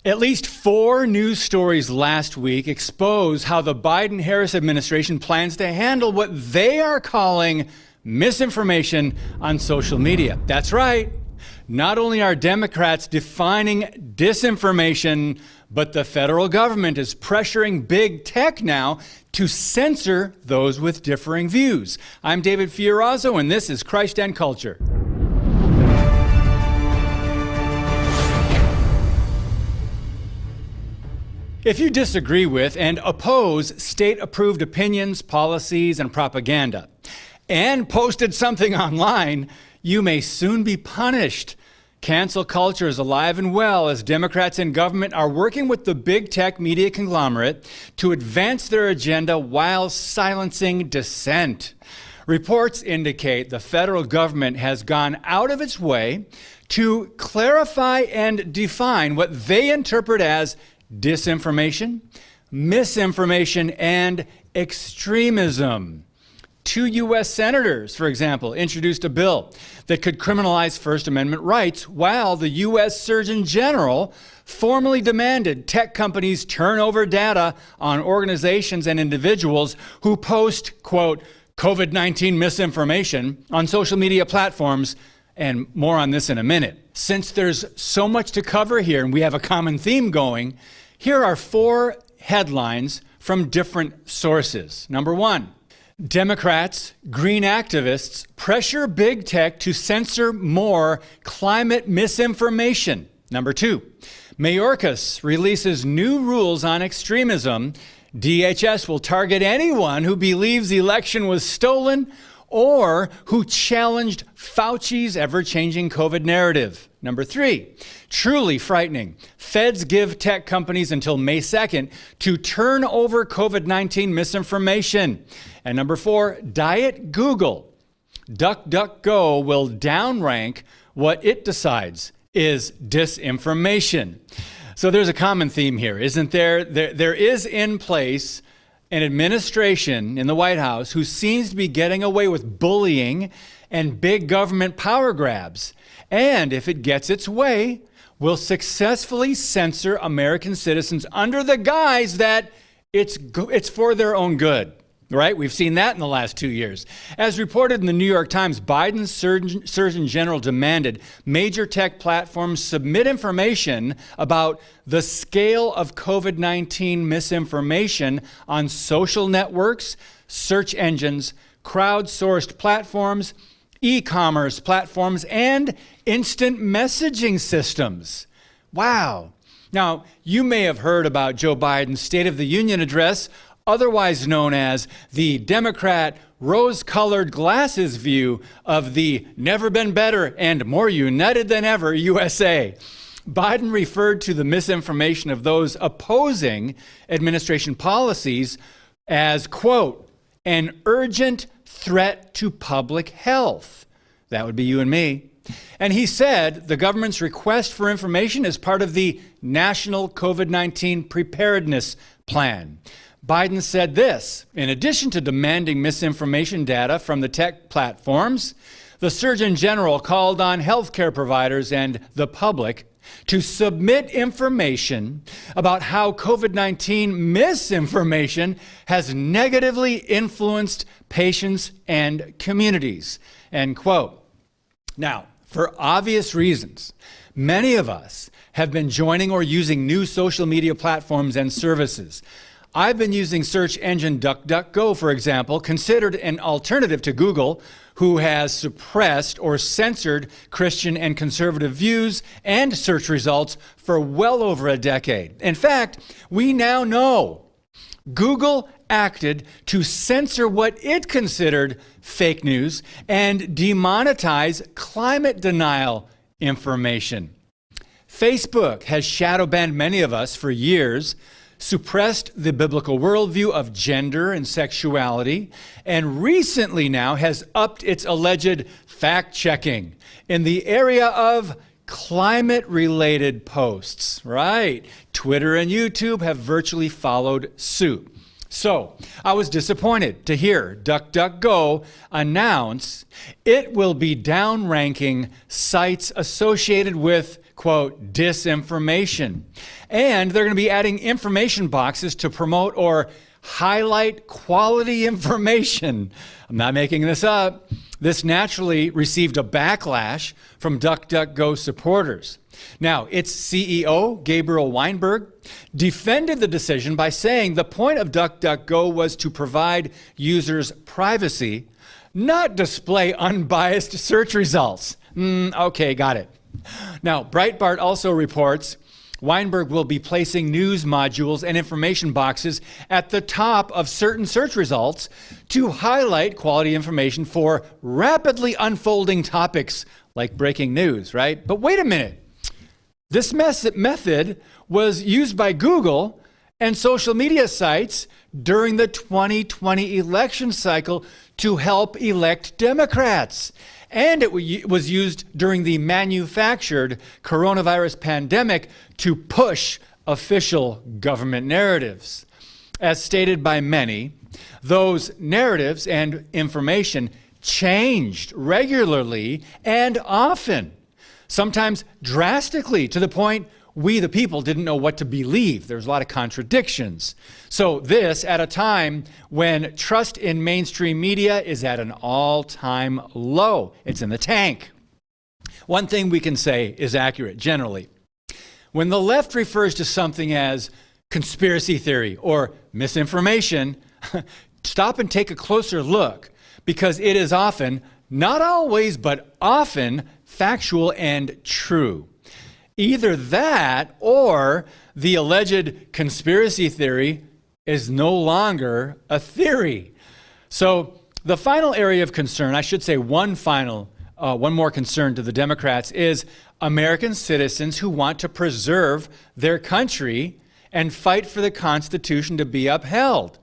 At least 4 news stories last week expose how the Biden-Harris administration plans to handle what they are calling misinformation on social media. That's right. Not only are Democrats defining disinformation, but the federal government is pressuring big tech now to censor those with differing views. I'm David Fiorazzo, and this is Christ and Culture. If you disagree with and oppose state-approved opinions, policies, and propaganda, and posted something online, you may soon be punished. Cancel culture is alive and well as Democrats in government are working with the big tech media conglomerate to advance their agenda while silencing dissent. Reports indicate the federal government has gone out of its way to clarify and define what they interpret as disinformation, misinformation, and extremism. 2 U.S. senators, for example, introduced a bill that could criminalize First Amendment rights, while the U.S. Surgeon General formally demanded tech companies turn over data on organizations and individuals who post, quote, COVID-19 misinformation on social media platforms, and more on this in a minute. Since there's so much to cover here and we have a common theme going, here are 4 headlines from different sources. Number 1. Democrats, green activists pressure big tech to censor more climate misinformation. Number 2, Mayorkas releases new rules on extremism. DHS will target anyone who believes the election was stolen or who challenged Fauci's ever-changing COVID narrative. Number 3, truly frightening. Feds give tech companies until May 2nd to turn over COVID-19 misinformation. And number 4, Diet Google. DuckDuckGo will downrank what it decides is disinformation. So there's a common theme here, isn't there? There is in place an administration in the White House who seems to be getting away with bullying and big government power grabs. And if it gets its way, will successfully censor American citizens under the guise that it's for their own good. Right? We've seen that in the last 2 years. As reported in the New York Times, Biden's Surgeon General demanded major tech platforms submit information about the scale of COVID-19 misinformation on social networks, search engines, crowdsourced platforms, e-commerce platforms, and instant messaging systems. Wow. Now, you may have heard about Joe Biden's State of the Union address, otherwise known as the Democrat rose-colored glasses view of the never been better and more united than ever USA. Biden referred to the misinformation of those opposing administration policies as, quote, an urgent threat to public health. That would be you and me. And he said the government's request for information is part of the National COVID-19 Preparedness Plan. Biden said this: in addition to demanding misinformation data from the tech platforms, the Surgeon General called on healthcare providers and the public to submit information about how COVID-19 misinformation has negatively influenced patients and communities, end quote. Now, for obvious reasons, many of us have been joining or using new social media platforms and services. I've been using search engine DuckDuckGo, for example, considered an alternative to Google, who has suppressed or censored Christian and conservative views and search results for well over a decade. In fact, we now know Google acted to censor what it considered fake news and demonetize climate denial information. Facebook has shadow banned many of us for years, suppressed the biblical worldview of gender and sexuality, and recently now has upped its alleged fact-checking in the area of climate-related posts. Right. Twitter and YouTube have virtually followed suit. So I was disappointed to hear DuckDuckGo announce it will be downranking sites associated with, quote, disinformation. And they're going to be adding information boxes to promote or highlight quality information. I'm not making this up. This naturally received a backlash from DuckDuckGo supporters. Now, its CEO, Gabriel Weinberg, defended the decision by saying the point of DuckDuckGo was to provide users privacy, not display unbiased search results. Okay, got it. Now, Breitbart also reports Weinberg will be placing news modules and information boxes at the top of certain search results to highlight quality information for rapidly unfolding topics like breaking news, right? But wait a minute. This method was used by Google and social media sites during the 2020 election cycle to help elect Democrats. And it was used during the manufactured coronavirus pandemic to push official government narratives. As stated by many, those narratives and information changed regularly and often, sometimes drastically, to the point we, the people, didn't know what to believe. There's a lot of contradictions. So this at a time when trust in mainstream media is at an all-time low. It's in the tank. One thing we can say is accurate generally. When the left refers to something as conspiracy theory or misinformation, stop and take a closer look, because it is often, not always, but often factual and true. Either that or the alleged conspiracy theory is no longer a theory. So the final area of concern, I should say one more concern to the Democrats, is American citizens who want to preserve their country and fight for the Constitution to be upheld.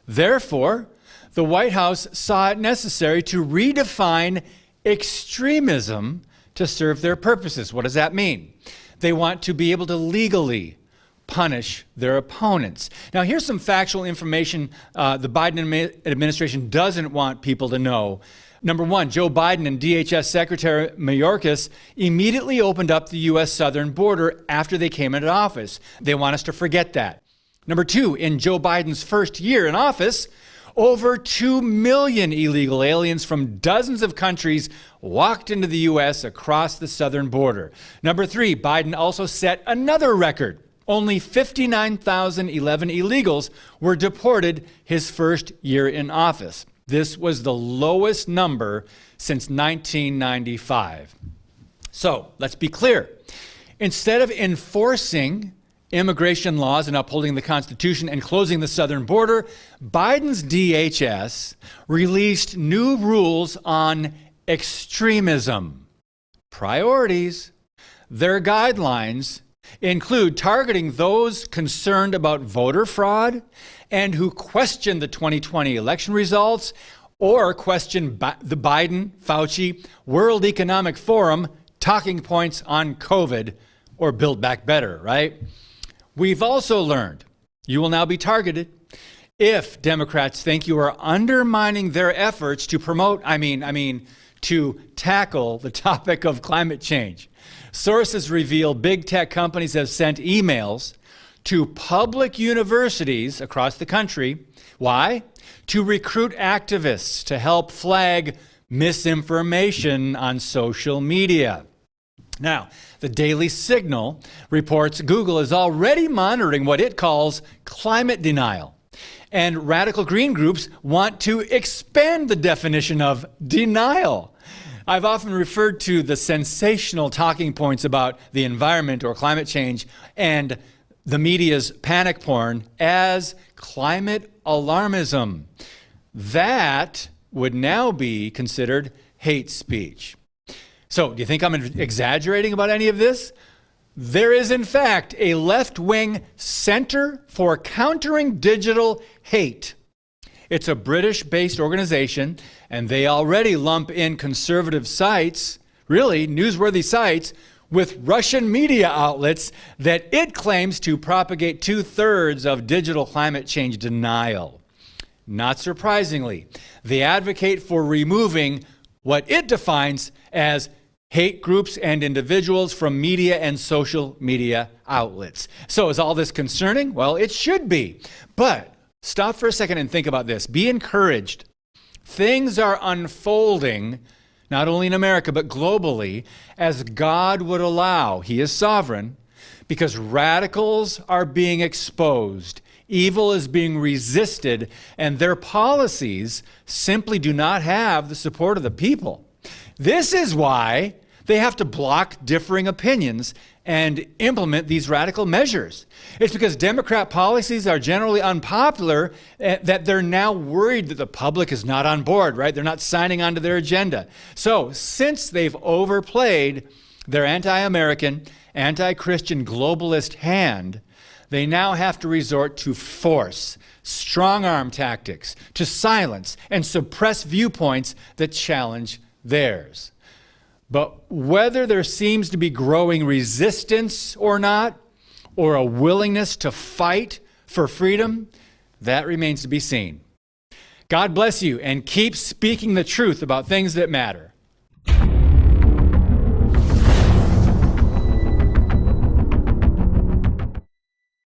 Therefore, the White House saw it necessary to redefine extremism to serve their purposes. What does that mean? They want to be able to legally punish their opponents. Now, here's some factual information the Biden administration doesn't want people to know. Number one, Joe Biden and DHS Secretary Mayorkas immediately opened up the U.S. southern border after they came into office. They want us to forget that. Number two, in Joe Biden's first year in office, over 2 million illegal aliens from dozens of countries walked into the U.S. across the southern border. Number three, Biden also set another record. Only 59,011 illegals were deported his first year in office. This was the lowest number since 1995. So let's be clear. Instead of enforcing immigration laws and upholding the Constitution and closing the southern border, Biden's DHS released new rules on extremism. Priorities. Their guidelines include targeting those concerned about voter fraud and who question the 2020 election results or question the Biden, Fauci, World Economic Forum talking points on COVID or Build Back Better, right? We've also learned you will now be targeted if Democrats think you are undermining their efforts to promote, to tackle the topic of climate change. Sources reveal big tech companies have sent emails to public universities across the country. Why? To recruit activists to help flag misinformation on social media. Now, the Daily Signal reports Google is already monitoring what it calls climate denial. And radical green groups want to expand the definition of denial. I've often referred to the sensational talking points about the environment or climate change and the media's panic porn as climate alarmism. That would now be considered hate speech. So, do you think I'm exaggerating about any of this? There is, in fact, a left-wing Center for Countering Digital Hate. It's a British-based organization, and they already lump in conservative sites, really newsworthy sites, with Russian media outlets that it claims to propagate 2/3 of digital climate change denial. Not surprisingly, they advocate for removing what it defines as hate groups and individuals from media and social media outlets. So is all this concerning? Well, it should be. But stop for a second and think about this. Be encouraged. Things are unfolding, not only in America, but globally, as God would allow. He is sovereign, because radicals are being exposed. Evil is being resisted, and their policies simply do not have the support of the people. This is why they have to block differing opinions and implement these radical measures. It's because Democrat policies are generally unpopular that they're now worried that the public is not on board, right? They're not signing on to their agenda. So since they've overplayed their anti-American, anti-Christian globalist hand, they now have to resort to force, strong-arm tactics, to silence and suppress viewpoints that challenge theirs. But whether there seems to be growing resistance or not, or a willingness to fight for freedom, that remains to be seen. God bless you, and keep speaking the truth about things that matter.